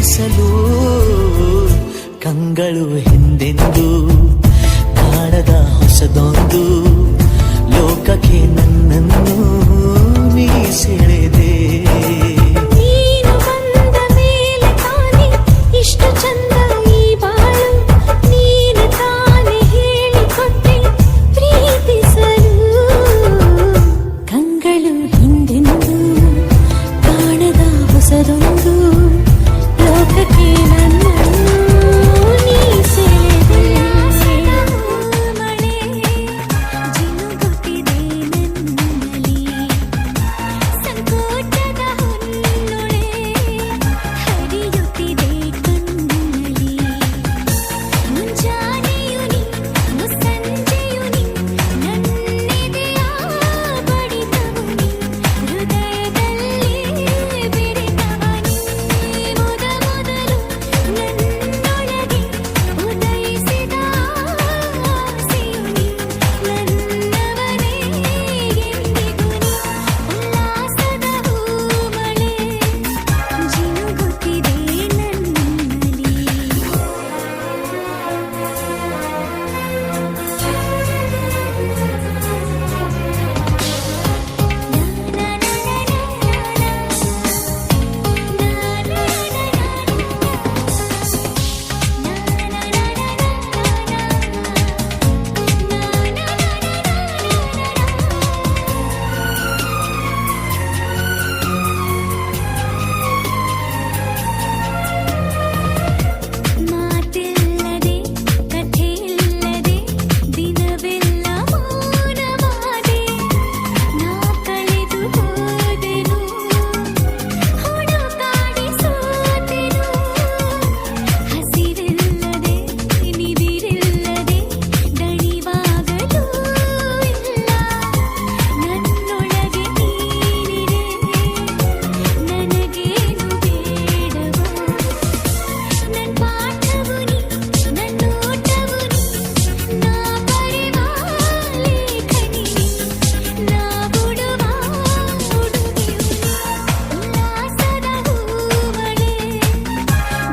ಪ್ರೀತಿಸಲು ಕಂಗಳು ಹಿಂದೆಂದು ಕಾಣದ ಹೊಸದೊಂದು ಲೋಕಕ್ಕೆ ನನ್ನನ್ನು ನೀ ಸೆಳೆದೆ. ನೀನು ಬಂದ ಮೇಲೆ ತಾನೆ ಇಷ್ಟು ಚಂದ ಈ ಬಾಳು, ನೀನು ತಾನೆ ಹೇಳಿಕೊಟ್ಟೆ ಪ್ರೀತಿಸಲು ಕಂಗಳು ಹಿಂದೆಂದು ಕಾಣದ ಹೊಸದೊಂದು ಲೋಕಕ್ಕೆ ನನ್ನನ್ನು ನೀ ಸೆಳೆದೆ. ಮಳೆ ಜಿನುಗುತ್ತಿದೆ ನನ್ನಲ್ಲಿ, ಸಂಕೋಚದ ಹುನ್ನೊಳೆ ಹರಿಯುತ್ತಿದೆ ಕಣ್ಣಲ್ಲಿ. ಮುಂಜಾನೆಯು ನೀ ಮುಸ್ಸಂಜೆಯು ನೀ ನನ್ನೆದೆಯ ಬಡಿತವು ನೀ, ಹೃದಯದಲ್ಲಿ ಬೆರೆತವ ನೀ. ಮೊದಲು ನನ್ನೊಳಗೆ ಉದಯಿಸಿದ ಆಸೆಯು ನೀ, ನನ್ನವನೇ ಎಂದಿಗೂ ನೀ. ಉಲ್ಲಾಸದ ಹೂಮಳೆ ಜಿನುಗುತ್ತಿದೆ ನನ್ನಲ್ಲಿ. ಮಾತಿಲ್ಲದೆ ಕಥೆಯಿಲ್ಲದೆ ದಿನವೆಲ್ಲ ಮೌನವಾದೆ, ನಾ ಕಳೆದು ಹೋದೆನು ಹುಡುಕಾಡಿ ಸೋತೆನು. ಹಸಿರಿಲ್ಲದೆ ನಿದಿರಿಲ್ಲದೆ ದಣಿವಾಗಲೂ ಇಲ್ಲ, ನನ್ನೊಳಗೆ ನೀನಿರೆ ನನಗೇನು ಬೇಡವೋ. ನನ್ ಪಾಠವು ನೀ ನನ್ನೋಟವು ನೀ, ನಾ ಬರೆವ ಲೇಖನಿ ನೀ, ನಾ ಉಡುವ ಉಡುಗೆಯು ನೀ. ಉಲ್ಲಾಸದ ಹೂಮಳೆ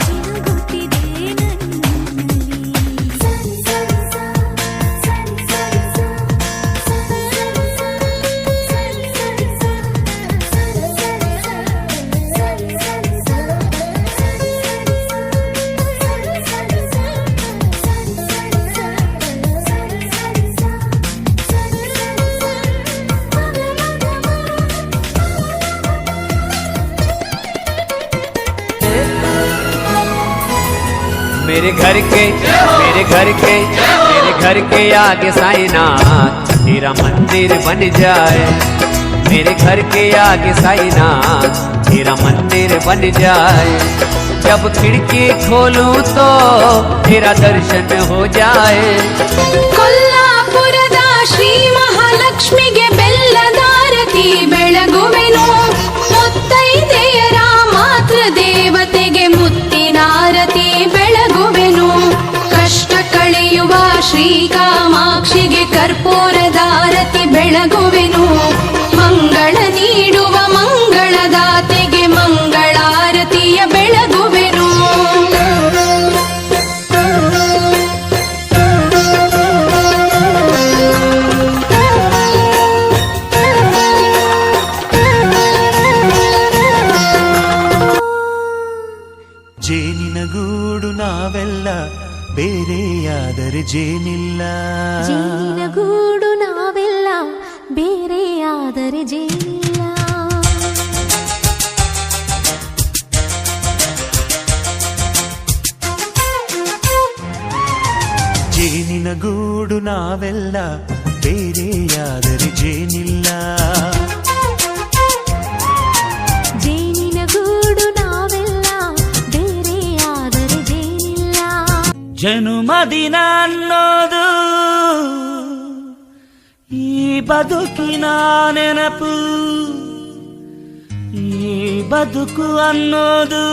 ಜಿನುಗುತ್ತಿದೆ मेरे घर के आगे साईनाथ तेरा मंदिर बन जाए। मेरे घर के आगे साईनाथ तेरा मंदिर बन जाए। जब खिड़की खोलूं तो तेरा दर्शन हो जाए। ಕೊಲ್ಲಾಪುರದ ಶ್ರೀ ಮಹಾಲಕ್ಷ್ಮಿಗೆ ಬೆಲ್ಲದಾರತಿ ಬೆಳಗುವೆನು, ಮುತ್ತೈದೆಯರ ಮಾತೃ ದೇವತೆಗೆ ಮುತ್ತಿನಾರತಿ ಬೆಳಗುವೆನು. ಕಷ್ಟ ಕಳೆಯುವ ಶ್ರೀ ಕಾಮಾಕ್ಷಿಗೆ ಕರ್ಪೂರದಾರತಿ ಬೆಳಗುವೆನು. ಮಂಗಳ ನೀಡುವ ಮಂಗಳದಾತೆಗೆ ಮಂಗಳಾರತಿಯ ಬೆಳಗುವೆನು. ಜೇನಿನ ಗೂಡು ನಾವೆಲ್ಲ ಬೇರೆಯಾದರೆ ಜೇನಿಲ್ಲ. ಜೇನಿನ ಗೂಡು ನಾವೆಲ್ಲ ಬೇರೆಯಾದರೆ ಜೇನಿಲ್ಲ. ಜೇನಿನ ಗೂಡು ನಾವೆಲ್ಲ ಬೇರೆಯಾದರೆ ಜೇನಿಲ್ಲ. ಜೇನಿನ ಗೂಡು ನಾವೆಲ್ಲ ಬೇರೆಯಾದರೆ ಜೇನಿಲ್ಲ. ಜನುಮದಿನ ಅನ್ನೋದು ಈ ಬದುಕಿನ ನೆನಪು, ಈ ಬದುಕು ಅನ್ನೋದು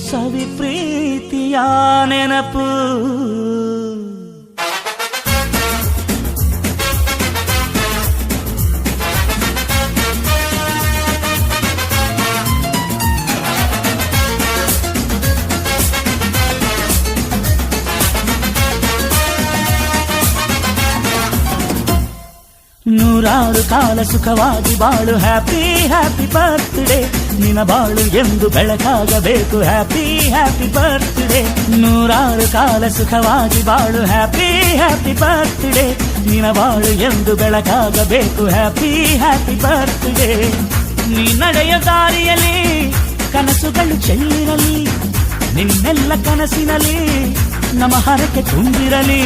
ಸವಿ ಪ್ರೀತಿಯ ನೆನಪು. ನೂರಾರು ಕಾಲ ಸುಖವಾಗಿ ಬಾಳು ಹ್ಯಾಪಿ ಹ್ಯಾಪಿ ಬರ್ತ್ಡೇ ನಿನ ಬಾಳು ಎಂದು ಬೆಳಕಾಗಬೇಕು ಹ್ಯಾಪಿ ಹ್ಯಾಪಿ ಬರ್ತ್ಡೇ ನೂರಾರು ಕಾಲ ಸುಖವಾಗಿ ಬಾಳು ಹ್ಯಾಪಿ ಹ್ಯಾಪಿ ಬರ್ತ್ಡೇ ನಿನ ಬಾಳು ಎಂದು ಬೆಳಕಾಗಬೇಕು ಹ್ಯಾಪಿ ಹ್ಯಾಪಿ ಬರ್ತ್ಡೇ ನೀ ನಡೆಯ ದಾರಿಯಲ್ಲಿ ಕನಸುಗಳು ಚೆಲ್ಲಿರಲಿ ನಿನ್ನೆಲ್ಲ ಕನಸಿನಲ್ಲಿ ನಮ್ಮ ಹರಕೆ ತುಂಬಿರಲಿ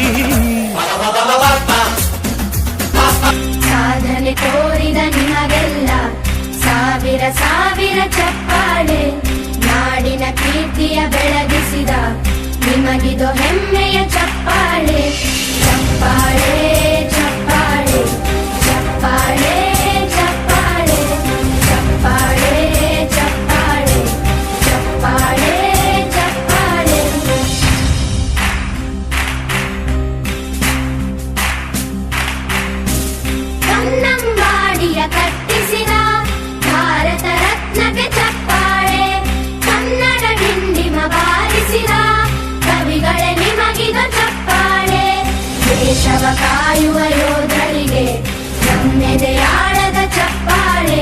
ಸಾಧನೆ ತೋರಿದ ನಿಮಗೆಲ್ಲ ಸಾವಿರ ಸಾವಿರ ಚಪ್ಪಾಳೆ ನಾಡಿನ ಕೀರ್ತಿಯ ಬೆಳಗಿಸಿದ ನಿಮಗಿದು ಹೆಮ್ಮೆಯ ಚಪ್ಪಾಳೆ ಚಪ್ಪಾಳೆ ಚಪ್ಪಾಳೆ ಚಪ್ಪಾಳೆ ಚಪ್ಪಾಳೆ ಚಪ್ಪಾಳೆ ಚಪ್ಪಾಳೆ ಚಪ್ಪಾಳೆ ಚಪ್ಪಾಳೆ ಕನ್ನಂಬಾಡಿಯ ಕಟ್ಟಿಸಿದ ಭಾರತ ರತ್ನಕ್ಕೆ ಚಪ್ಪಾಳೆ ಕನ್ನಡ ಡಿಂಡಿಮ ಬಾರಿಸಿದ ಕವಿಗಳೇ ನಿಮಗಿದ ಚಪ್ಪಾಳೆ ದೇಶವ ಕಾಯುವ ಯೋಧರಿಗೆ ನಮ್ಮೆದೆಯಾಳದ ಚಪ್ಪಾಳೆ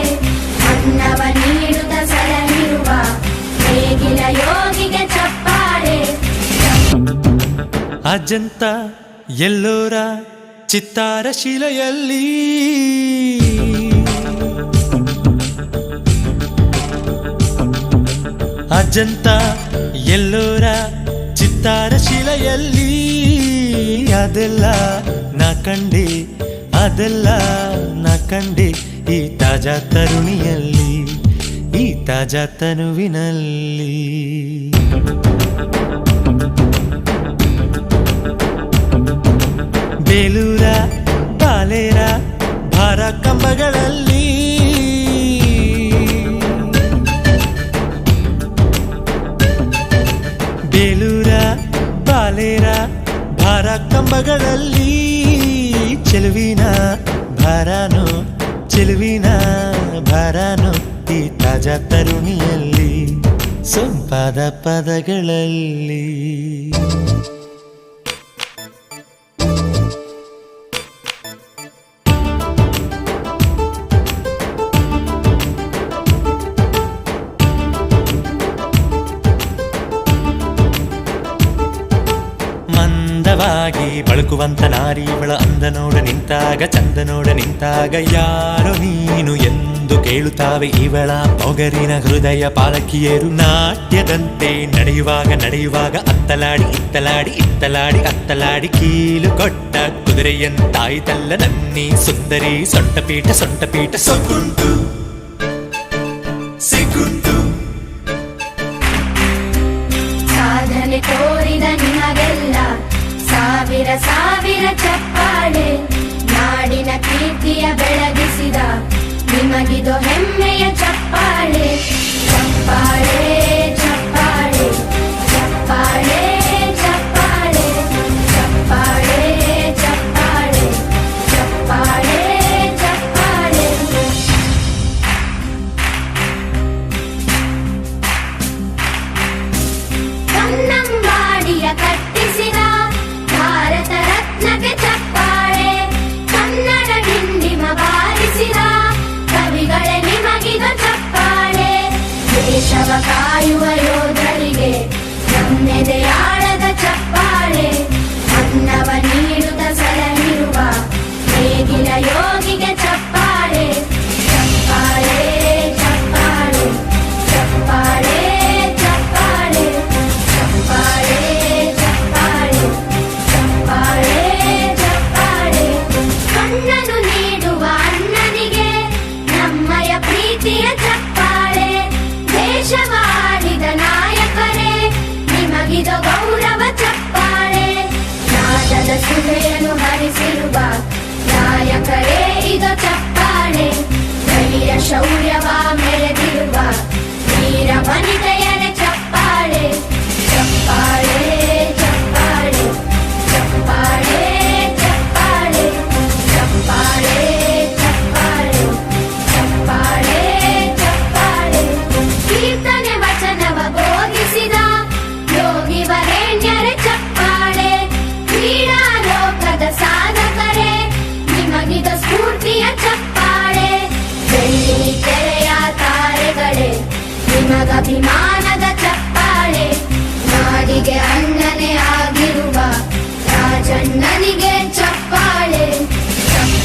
ಅನ್ನವ ನೀಡುತ್ತ ಸಲಹಿರುವ ನೇಗಿಲ ಯೋಗಿಗೆ ಚಪ್ಪಾಳೆ ಅಜಂತ ಎಲ್ಲೋರ ಚಿತ್ತಾರ ಶಿಲೆಯಲ್ಲಿ ಅಜಂತ ಎಲ್ಲೋರ ಚಿತ್ತಾರ ಶಿಲೆಯಲ್ಲಿ ಅದೆಲ್ಲ ನಾ ಕಂಡೆ ಅದೆಲ್ಲ ನಾ ಕಂಡೆ ಈ ತಾಜಾ ತರುಣಿಯಲ್ಲಿ ಈ ತಾಜಾ ತನುವಿನಲ್ಲಿ ಬೇಲೂರ ಬಾಲೇರ ಭಾರ ಕಂಬಗಳಲ್ಲಿ ಬೇಲೂರ ಬಾಲೇರ ಭಾರ ಕಂಬಗಳಲ್ಲಿ ಚೆಲುವಿನ ಭಾರಾನು ಚೆಲುವಿನ ಭಾರಾನು ಈ ತಾಜಾ ತರುಣಿಯಲ್ಲಿ ಸೊಂಪಾದ ಪದಗಳಲ್ಲಿ ಮಂದವಾಗಿ ಬಳುಕುವಂತ ನಾರಿವಳ ಅಂದ ನೋಡ ನಿಂತಾಗ ಚಂದ ನೋಡ ನಿಂತಾಗ ಯಾರೋ ನೀನು ಎಂದು ಕೇಳುತ್ತಾವೆ ಇವಳ ಮೊಗರಿನ ಹೃದಯ ಪಾಲಕಿಯರು ನಾಟ್ಯದಂತೆ ನಡೆಯುವಾಗ ನಡೆಯುವಾಗ ಅತ್ತಲಾಡಿ ಇತ್ತಲಾಡಿ ಇತ್ತಲಾಡಿ ಅತ್ತಲಾಡಿ ಕೀಲು ಕೊಟ್ಟ ಕುದುರೆಯಂತಾಯಿತಲ್ಲ ನನ್ನಿ ಸುಂದರಿ ಸೊಂಟಪೀಠ ಸೊಂಟಪೀಠ ಸೊಗುಂಟು ಸಿಗುಂಟು ಸಾಧನೆ ತೋರಿದ ನಿಮಗೆಲ್ಲ ಸಾವಿರ ಸಾವಿರ ಚಪ್ಪಾಳೆ ನಾಡಿನ ಕೀರ್ತಿಯ ಬೆಳಗಿಸಿದ ನಿಮಗಿದು ಹೆಮ್ಮೆಯ ಚಪ್ಪಾಳೆ ಚಪ್ಪಾಳೆ ಚಪ್ಪಾಳೆ ಚಪ್ಪಾಳೆ ಚಪ್ಪಾಳೆ ಚಪ್ಪಾಳೆ ಚಪ್ಪಾಳೆ ಚಪ್ಪಾಳೆ ಚಪ್ಪಾಳೆ ಕನ್ನಂಬಾಡಿಯ ಕಟ್ಟಿಸಿದ ಭಾರತ ರತ್ನಕ್ಕೆ ಚಪ್ಪಾಳೆ ಕನ್ನಡ ಡಿಂಡಿಮ ಬಾರಿಸಿದ ಕವಿಗಳೇ ನಿಮಗಿದ ಚಪ್ಪಾಳೆ ದೇಶವ ಕಾಯುವ ಯೋಧರಿಗೆ ನಮ್ಮೆದೆಯಾಳದ ಚಪ್ಪಾಳೆ ಅನ್ನವ ನೀಡುತ್ತ ಸಲಹಿರುವ ನೇಗಿಲ ಯೋಗಿಗೆ ಚಪ್ಪಾಳೆ ಚಪ್ಪಾಳೆ ಚಪ್ಪಾಳೆ ಚಪ್ಪಾಳೆ ಚಪ್ಪಾಳೆ ಚಪ್ಪಾಳೆ ಚಪ್ಪಾಳೆ ಚಪ್ಪಾಳೆ ಚಪ್ಪಾಳೆ ಕಣ್ಣನು ನೀಡುವ ಅಣ್ಣನಿಗೆ ನಮ್ಮಯ ಪ್ರೀತಿಯ ಚಪ್ಪಾಳೆ ದೇಶವಾಳಿದ ನಾಯಕರೇ ನಿಮಗಿದು ಗೌರವ ಚಪ್ಪಾಳೆ ನಾದದ ಸುಧೆಯನ್ನು ಹರಿಸಿರುವ ನಾಯಕರೇ ಇದು ಚಪ್ಪಾಳೆ ಧೈರ್ಯ ಶೌರ್ಯವ ಮೆರೆದಿರುವ ವೀರ ವನಿತೆಯರೇ ಚಪ್ಪಾಳೆ ಚಪ್ಪಾಳೆ ಚಪ್ಪಾಳೆ ಚಪ್ಪಾಳೆ ಚಪ್ಪಾಳೆ ಚಪ್ಪಾಳೆ ಚಪ್ಪಾಳೆ ಚಪ್ಪಾಳೆ ಚಪ್ಪಾಳೆ ಕೀರ್ತನೆ ವಚನವ ಬೋಧಿಸಿದ ಯೋಗಿ ವರೇಣ್ಯರೇ ಚಪ್ಪಾಳೆ ಕ್ರೀಡಾ ಲೋಕದ ಸಾಧಕರೇ ನಿಮಗಿದ ಸ್ಫೂರ್ತಿಯ ಚಪ್ಪಾಳೆ ಅಭಿಮಾನ